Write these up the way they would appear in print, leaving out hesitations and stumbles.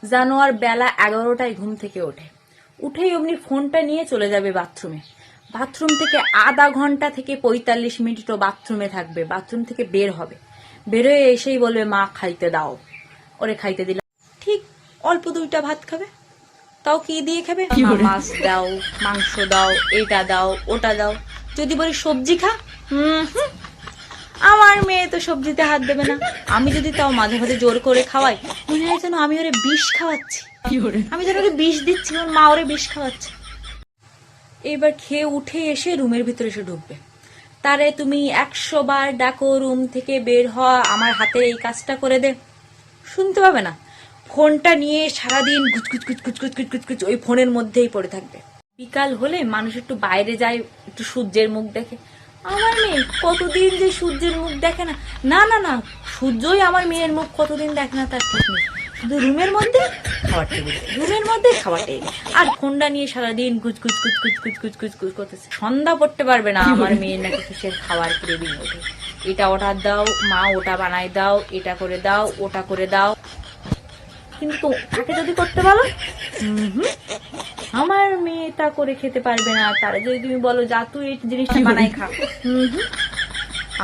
জানোয়ার বেলা 11টায় ঘুম থেকে ওঠে, উঠেই অমনি ফোনটা নিয়ে চলে যাবে বাথরুমে। বাথরুম থেকে আধা ঘন্টা থেকে 45 মিনিটও বাথরুমে থাকবে, বাথরুম থেকে বের হবে, বেরোয় এসেই বলবে মা খাইতে দাও। ওরে খাইতে দিলাম, ঠিক অল্প 2টা ভাত খাবে, তাও কি দিয়ে খাবে? মা মাছ দাও, মাংস দাও, এটা দাও, ওটা দাও। যদি বলি সবজি খা, আমার মেয়ে তো সবজিতে হাত দেবে না। আমি যদি তাও মাঝে মাঝে জোর করে খাওয়াই, মনে হয় যেন আমি ওরে বিষ খাওয়াচ্ছি, আমি যেন ওরে বিষ দিচ্ছি, ওর মা ওরে বিষ খাওয়াচ্ছে। এবার খেয়ে উঠে এসে রুমের ভিতরে এসে ঢুকবে, তারে তুমি 100 বার ডাকো রুম থেকে বের হ, আমার হাতে এই কাজটা করে দে, শুনতে পাবে না। ফোনটা নিয়ে সারাদিন গুচগুচ গুচগুচ গুচগুচ গুচগুচ ওই ফোনের মধ্যেই পড়ে থাকবে। বিকাল হলে মানুষ একটু বাইরে যায়, একটু সূর্যের মুখ দেখে। আমার মেয়ে কতদিন যে সূর্যের মুখ দেখে না, না না না, সূর্যই আমার মেয়ের মুখ কতদিন দেখে না তার ঠিক নেই। শুধু রুমের মধ্যে খাবার টেবিল, রুমের মধ্যে খাবার টেবিল, আর ফোনটা নিয়ে সারাদিন গুচগুচ গুচগুচ গুচগুচ গুচগুচ করতেছে। সন্ধ্যা পড়তে পারবে না, আমার মেয়ের নাকি কিসের খাবার ক্রেভিং ওঠে। এটা অর্ডার দাও মা, ওটা বানাই দাও, এটা করে দাও, ওটা করে দাও। কিন্তু তাকে যদি করতে বলো, আমার মেয়েটা করে খেতে পারবে না। তারা যদি তুমি বলো যা তুই এই জিনিসটা বানাই খা,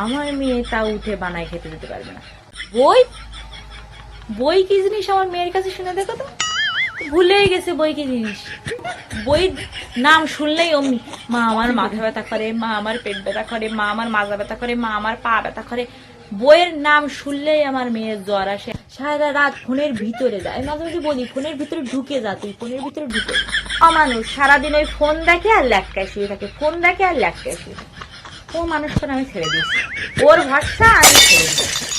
আমার মেয়েটা উঠে বানাই খেতে দিতে পারবে না। বই, বই কি জিনিস আমার মেয়ের কাছে শুনে দেখো তো, ভুলেই গেছে বই কি জিনিস। বইয়ের নাম শুনলেই অমনি মা আমার মাথা ব্যথা করে, মা আমার পেট ব্যথা করে, মা আমার মাজা ব্যথা করে, মা আমার পা ব্যথা করে। বইয়ের নাম শুনলেই আমার মেয়ের জ্বর আসে, সারা রাত ফোনের ভিতরে যায়। মাঝে মাঝে বলি ফোনের ভিতরে ঢুকে যা, তুই ফোনের ভিতরে ঢুকে। অমানুষ সারাদিন ওই ফোন দেখে আর ল্যাটকায় শুয়ে থাকে, ফোন দেখে আর ল্যাটকায় শুয়ে থাকে। ও মানুষটা আমি ছেড়ে দিয়েছি, ওর ভরসা আমি ছেড়ে দিয়েছি।